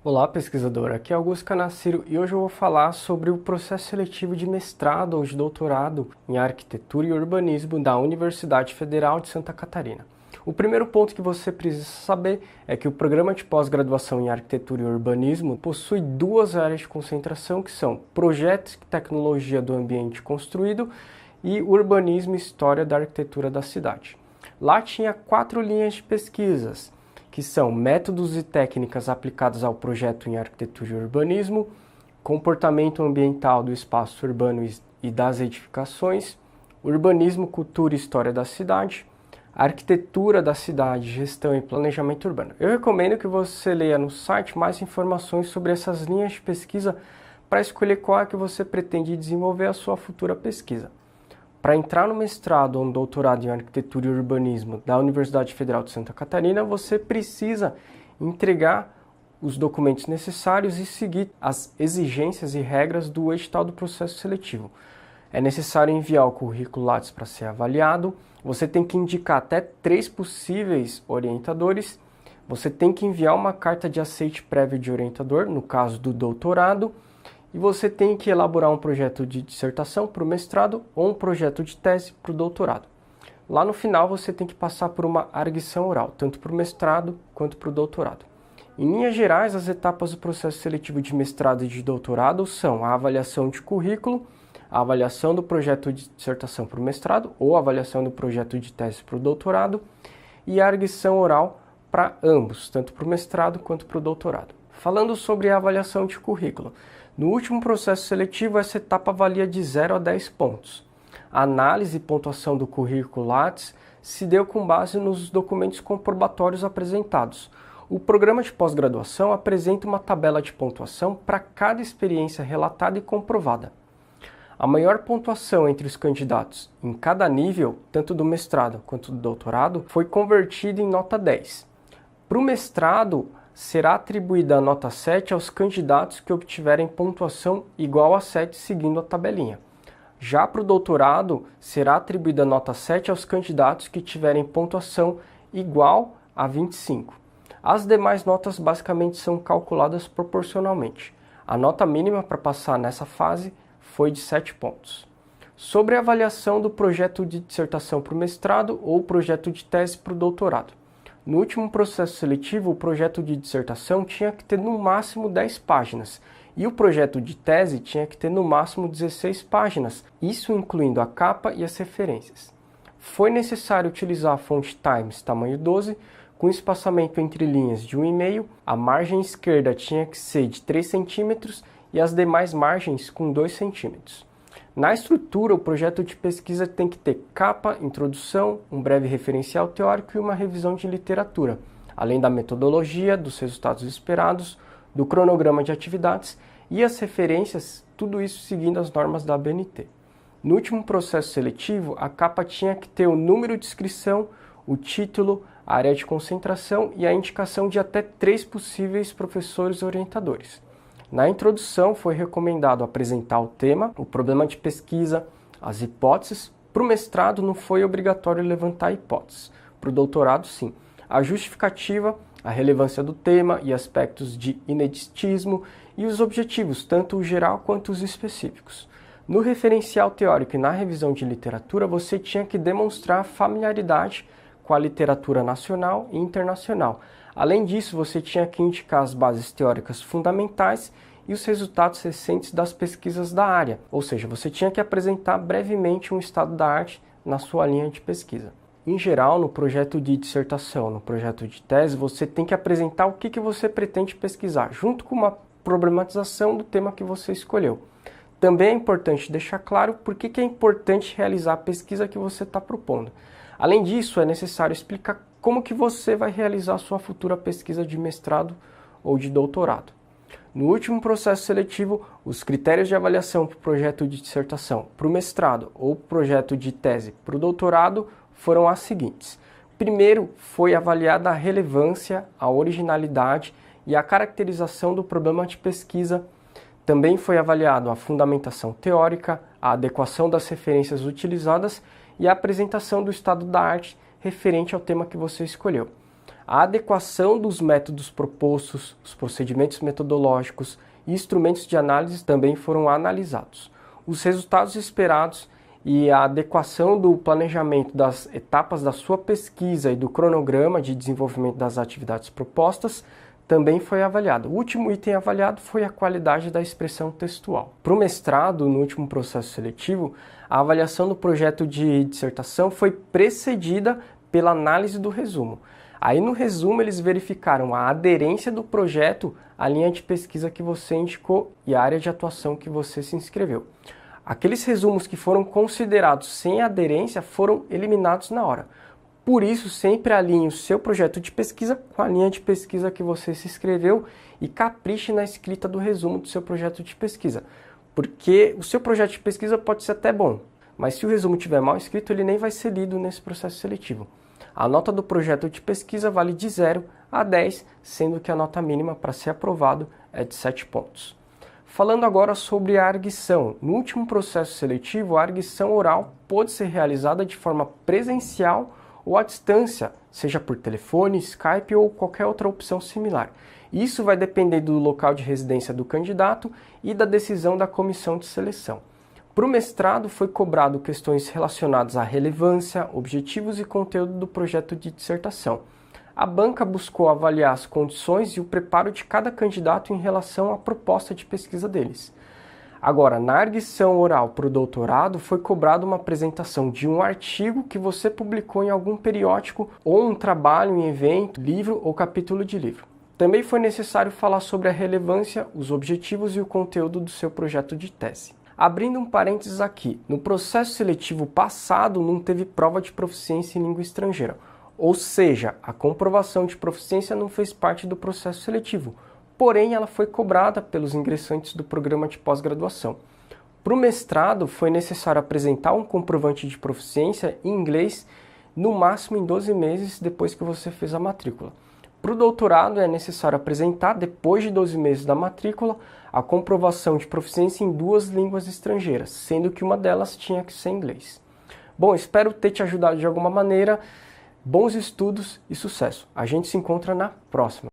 Olá, pesquisador. Aqui é Augusto Canaciro e hoje eu vou falar sobre o processo seletivo de mestrado ou de doutorado em Arquitetura e Urbanismo da Universidade Federal de Santa Catarina. O primeiro ponto que você precisa saber é que o programa de pós-graduação em Arquitetura e Urbanismo possui duas áreas de concentração que são Projetos e Tecnologia do Ambiente Construído e Urbanismo e História da Arquitetura da Cidade. Lá tinha 4 linhas de pesquisas, que são métodos e técnicas aplicados ao projeto em arquitetura e urbanismo, comportamento ambiental do espaço urbano e das edificações, urbanismo, cultura e história da cidade, arquitetura da cidade, gestão e planejamento urbano. Eu recomendo que você leia no site mais informações sobre essas linhas de pesquisa para escolher qual é que você pretende desenvolver a sua futura pesquisa. Para entrar no mestrado ou no doutorado em Arquitetura e Urbanismo da Universidade Federal de Santa Catarina, você precisa entregar os documentos necessários e seguir as exigências e regras do edital do processo seletivo. É necessário enviar o currículo Lattes para ser avaliado, você tem que indicar até 3 possíveis orientadores, você tem que enviar uma carta de aceite prévio de orientador, no caso do doutorado, e você tem que elaborar um projeto de dissertação para o mestrado ou um projeto de tese para o doutorado. Lá no final você tem que passar por uma arguição oral, tanto para o mestrado quanto para o doutorado. Em linhas gerais, as etapas do processo seletivo de mestrado e de doutorado são a avaliação de currículo, a avaliação do projeto de dissertação para o mestrado ou a avaliação do projeto de tese para o doutorado e a arguição oral para ambos, tanto para o mestrado quanto para o doutorado. Falando sobre a avaliação de currículo, no último processo seletivo, essa etapa valia de 0 a 10 pontos. A análise e pontuação do currículo Lattes se deu com base nos documentos comprobatórios apresentados. O programa de pós-graduação apresenta uma tabela de pontuação para cada experiência relatada e comprovada. A maior pontuação entre os candidatos em cada nível, tanto do mestrado quanto do doutorado, foi convertida em nota 10. Para o mestrado, será atribuída a nota 7 aos candidatos que obtiverem pontuação igual a 7 seguindo a tabelinha. Já para o doutorado, será atribuída a nota 7 aos candidatos que tiverem pontuação igual a 25. As demais notas basicamente são calculadas proporcionalmente. A nota mínima para passar nessa fase foi de 7 pontos. Sobre a avaliação do projeto de dissertação para o mestrado ou projeto de tese para o doutorado. No último processo seletivo, o projeto de dissertação tinha que ter no máximo 10 páginas e o projeto de tese tinha que ter no máximo 16 páginas, isso incluindo a capa e as referências. Foi necessário utilizar a fonte Times tamanho 12, com espaçamento entre linhas de 1,5, a margem esquerda tinha que ser de 3 cm e as demais margens com 2 cm. Na estrutura, o projeto de pesquisa tem que ter capa, introdução, um breve referencial teórico e uma revisão de literatura, além da metodologia, dos resultados esperados, do cronograma de atividades e as referências, tudo isso seguindo as normas da ABNT. No último processo seletivo, a capa tinha que ter o número de inscrição, o título, a área de concentração e a indicação de até 3 possíveis professores orientadores. Na introdução, foi recomendado apresentar o tema, o problema de pesquisa, as hipóteses. Para o mestrado, não foi obrigatório levantar hipóteses. Para o doutorado, sim. A justificativa, a relevância do tema e aspectos de ineditismo e os objetivos, tanto o geral quanto os específicos. No referencial teórico e na revisão de literatura, você tinha que demonstrar familiaridade com a literatura nacional e internacional. Além disso, você tinha que indicar as bases teóricas fundamentais e os resultados recentes das pesquisas da área, ou seja, você tinha que apresentar brevemente um estado da arte na sua linha de pesquisa. Em geral, no projeto de dissertação, no projeto de tese, você tem que apresentar o que você pretende pesquisar, junto com uma problematização do tema que você escolheu. Também é importante deixar claro por que é importante realizar a pesquisa que você está propondo. Além disso, é necessário explicar como que você vai realizar a sua futura pesquisa de mestrado ou de doutorado. No último processo seletivo, os critérios de avaliação para o projeto de dissertação para o mestrado ou projeto de tese para o doutorado foram as seguintes. Primeiro, foi avaliada a relevância, a originalidade e a caracterização do problema de pesquisa. Também foi avaliado a fundamentação teórica, a adequação das referências utilizadas e a apresentação do estado da arte referente ao tema que você escolheu. A adequação dos métodos propostos, os procedimentos metodológicos e instrumentos de análise também foram analisados. Os resultados esperados e a adequação do planejamento das etapas da sua pesquisa e do cronograma de desenvolvimento das atividades propostas também foi avaliado. O último item avaliado foi a qualidade da expressão textual. Para o mestrado, no último processo seletivo, a avaliação do projeto de dissertação foi precedida pela análise do resumo. Aí no resumo eles verificaram a aderência do projeto à linha de pesquisa que você indicou e à área de atuação que você se inscreveu. Aqueles resumos que foram considerados sem aderência foram eliminados na hora. Por isso, sempre alinhe o seu projeto de pesquisa com a linha de pesquisa que você se inscreveu e capriche na escrita do resumo do seu projeto de pesquisa. Porque o seu projeto de pesquisa pode ser até bom, mas se o resumo estiver mal escrito, ele nem vai ser lido nesse processo seletivo. A nota do projeto de pesquisa vale de 0 a 10, sendo que a nota mínima para ser aprovado é de 7 pontos. Falando agora sobre a arguição. No último processo seletivo, a arguição oral pode ser realizada de forma presencial ou à distância, seja por telefone, Skype ou qualquer outra opção similar. Isso vai depender do local de residência do candidato e da decisão da comissão de seleção. Para o mestrado, foi cobrado questões relacionadas à relevância, objetivos e conteúdo do projeto de dissertação. A banca buscou avaliar as condições e o preparo de cada candidato em relação à proposta de pesquisa deles. Agora, na arguição oral para o doutorado, foi cobrada uma apresentação de um artigo que você publicou em algum periódico ou um trabalho em evento, livro ou capítulo de livro. Também foi necessário falar sobre a relevância, os objetivos e o conteúdo do seu projeto de tese. Abrindo um parênteses aqui, no processo seletivo passado não teve prova de proficiência em língua estrangeira. Ou seja, a comprovação de proficiência não fez parte do processo seletivo, porém ela foi cobrada pelos ingressantes do programa de pós-graduação. Para o mestrado, foi necessário apresentar um comprovante de proficiência em inglês, no máximo em 12 meses depois que você fez a matrícula. Para o doutorado, é necessário apresentar, depois de 12 meses da matrícula, a comprovação de proficiência em 2 línguas estrangeiras, sendo que uma delas tinha que ser inglês. Bom, espero ter te ajudado de alguma maneira. Bons estudos e sucesso. A gente se encontra na próxima.